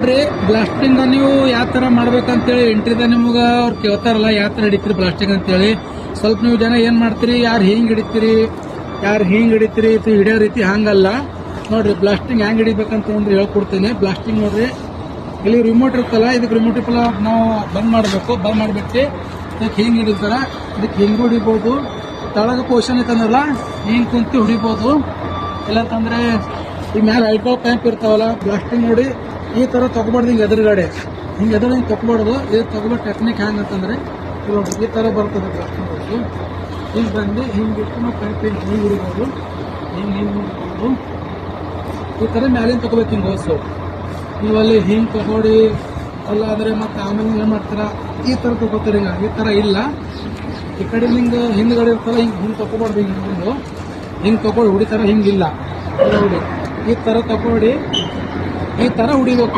ನೋಡ್ರಿ ಬ್ಲಾಸ್ಟಿಂಗ್ ನೀವು ಯಾವ ತರ ಮಾಡ್ಬೇಕಂತೇಳಿ ಎಂಟ್ರಿದ ನಿಮ್ಗ ಅವ್ರು ಕೇಳ್ತಾರಲ್ಲ ಯಾವ ತರ ಹಿಡಿತೀರಿ ಬ್ಲಾಸ್ಟಿಂಗ್ ಅಂತೇಳಿ. ಸ್ವಲ್ಪ ನೀವು ಜನ ಏನ್ ಮಾಡ್ತೀರಿ, ಯಾರು ಹಿಂಗ್ ಹಿಡಿತೀರಿ ಇದು ಹಿಡಿಯೋ ರೀತಿ ಹಂಗಲ್ಲ. ನೋಡ್ರಿ ಬ್ಲಾಸ್ಟಿಂಗ್ ಹೆಂಗ್ ಹಿಡಿಬೇಕಂತ ಅಂದ್ರೆ ಹೇಳ್ಕೊಡ್ತೀನಿ. ಬ್ಲಾಸ್ಟಿಂಗ್ ನೋಡ್ರಿ, ಇಲ್ಲಿ ರಿಮೋಟ್ ಇರ್ತಲ್ಲ, ಇದಕ್ಕೆ ರಿಮೋಟ್ ಇಪ್ಪಲ್ಲ ನಾವು ಬಂದ್ ಮಾಡ್ಬೇಕು. ಬಂದ್ ಮಾಡ್ಬಿಟ್ಟು ಇದಕ್ಕೆ ಹಿಂಗ್ ಹಿಡಿತಾರ, ಇದಕ್ಕೆ ಹಿಂಗ್ ಹೊಡಿಬಹುದು. ತಳಗ ಪೋಷನ್ ಐತಂದ್ರಲ್ಲ ಹಿಂಗ್ ಕುಂತು ಹೊಡಿಬಹುದು. ಇಲ್ಲಂತಂದ್ರೆ ಈ ಮೇಲೆ ಹೈಡ್ರಾಲ್ ಪೈಪ್ ಇರ್ತಾವಲ್ಲ, ಬ್ಲಾಸ್ಟಿಂಗ್ ನೋಡಿ ಈ ತರ ತಗೋಬಾರ್ದು. ಹಿಂಗೆ ಎದುರುಗಡೆ ಹಿಂಗೆ ತಗೋಬಾರ್ದು. ಇದು ತಗೋಬೋ ಟೆಕ್ನಿಕ್ ಹೆಂಗ್ ಅಂತಂದ್ರೆ ನೋಡಿ ಈ ತರ ಬರ್ತದೆ ಬ್ಲಾಸ್ಟಿಂಗ್ ಹೊಡಿದು. ಹಿಂಗೆ ಬಂದು ಹಿಂಗೆ ಇಟ್ಟು ನಾವು ಪೈಪ್ ಹಿಂಗೆ ಹಿಡಿಬೋದು. ಹಿಂಗೆ ಹಿಡಿಬೋದು. ಈ ತರ ಮ್ಯಾಲಿನ ತಗೋಬೇಕು ಹಿಂಗೆ ಹೊಸು. ನೀವಲ್ಲಿ ಹಿಂಗೆ ತಗೊಡಿ ಅಲ್ಲ ಅಂದ್ರೆ ಮತ್ತೆ ಆಮೇಲೆ ಏನು ಮಾಡ್ತೀರಾ, ಈ ತರ ತಗೋತೀರಿ. ಈ ತರ ಇಲ್ಲ, ಈ ಕಡೆ ಹಿಂಗೆ ಹಿಂದ್ಗಡೆ ಇರ್ತಲ್ಲ, ಹಿಂಗೆ ತಗೋಬಾರ್ದು. ಹಿಂಗೆ ತಗೊಳ್ಳಿ ಹೊಡಿತಾರ, ಹಿಂಗಿಲ್ಲ. ಹೊಡಿ ಈ ತರ ತಗೊಳ್ಳಿ, ಈ ತರ ಹೊಡಿಬೇಕು.